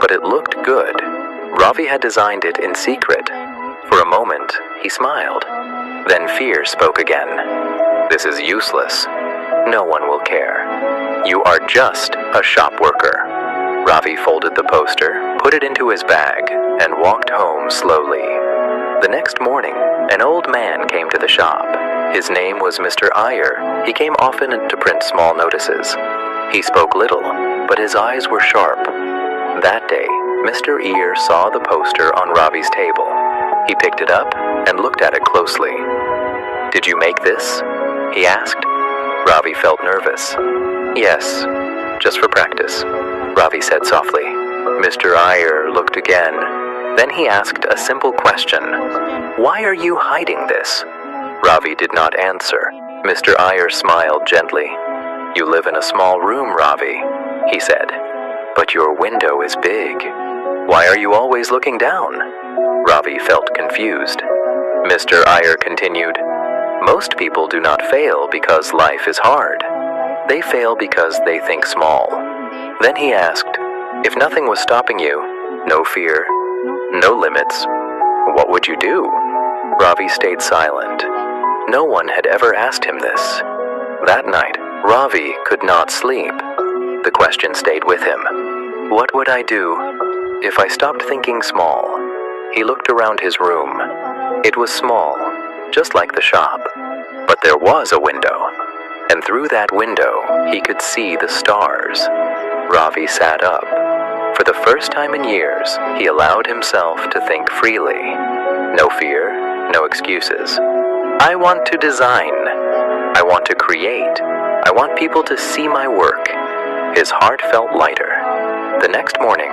but it looked good. Ravi had designed it in secret. For a moment, he smiled. Then fear spoke again. This is useless. No one will care. You are just a shop worker. Ravi folded the poster, put it into his bag, and walked home slowly. The next morning, an old man came to the shop. His name was Mr. Iyer. He came often to print small notices. He spoke little, but his eyes were sharp. That day, Mr. Iyer saw the poster on Ravi's table. He picked it up and looked at it closely. "Did you make this?" he asked. Ravi felt nervous. "Yes, just for practice," Ravi said softly. Mr. Iyer looked again. Then he asked a simple question. "Why are you hiding this?" Ravi did not answer. Mr. Iyer smiled gently. "You live in a small room, Ravi," he said. "But your window is big. Why are you always looking down?" Ravi felt confused. Mr. Iyer continued, "Most people do not fail because life is hard. They fail because they think small." Then he asked, "If nothing was stopping you, no fear, no limits, what would you do?" Ravi stayed silent. No one had ever asked him this. That night, Ravi could not sleep. The question stayed with him. What would I do if I stopped thinking small? He looked around his room. It was small, just like the shop. But there was a window, and through that window, he could see the stars. Ravi sat up. For the first time in years, he allowed himself to think freely. No fear, no excuses. I want to design. I want to create. I want people to see my work. His heart felt lighter. The next morning,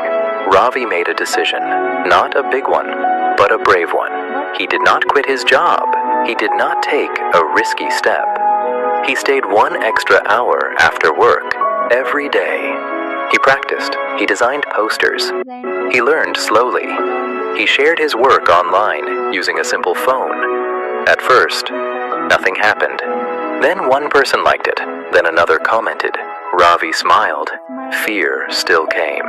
Ravi made a decision. Not a big one, but a brave one. He did not quit his job. He did not take a risky step. He stayed 1 extra hour after work every day. He practiced. He designed posters. He learned slowly. He shared his work online using a simple phone. At first, nothing happened. Then one person liked it. Then another commented. Ravi smiled. Fear still came.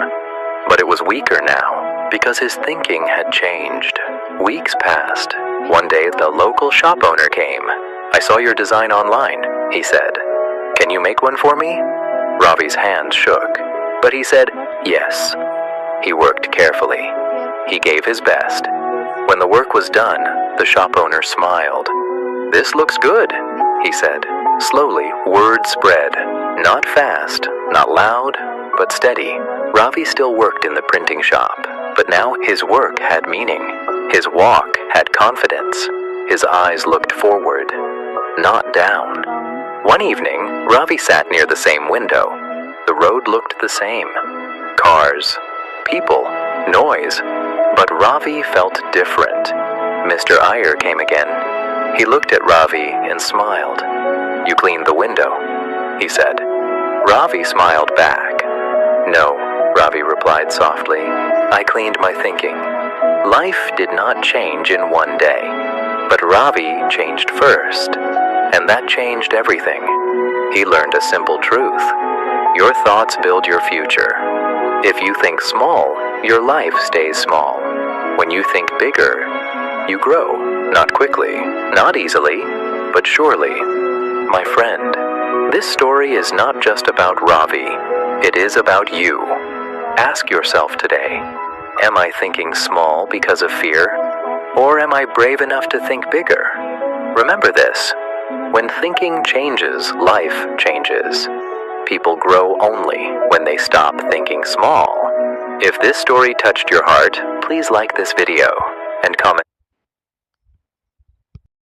But it was weaker now, because his thinking had changed. Weeks passed. One day the local shop owner came. "I saw your design online," he said. "Can you make one for me?" Ravi's hands shook, but he said yes. He worked carefully. He gave his best. When the work was done, the shop owner smiled. "This looks good," he said. Slowly, word spread. Not fast, not loud, but steady. Ravi still worked in the printing shop, but now his work had meaning. His walk had confidence. His eyes looked forward, not down. One evening, Ravi sat near the same window. The road looked the same. Cars, people, noise. But Ravi felt different. Mr. Iyer came again. He looked at Ravi and smiled. "You cleaned the window," he said. Ravi smiled back. "No," Ravi replied softly. "I cleaned my thinking." Life did not change in one day, but Ravi changed first, and that changed everything. He learned a simple truth. Your thoughts build your future. If you think small, your life stays small. When you think bigger, you grow. Not quickly, not easily, but surely. My friend, this story is not just about Ravi. It is about you. Ask yourself today, am I thinking small because of fear? Or am I brave enough to think bigger? Remember this. When thinking changes, life changes. People grow only when they stop thinking small. If this story touched your heart, please like this video and comment.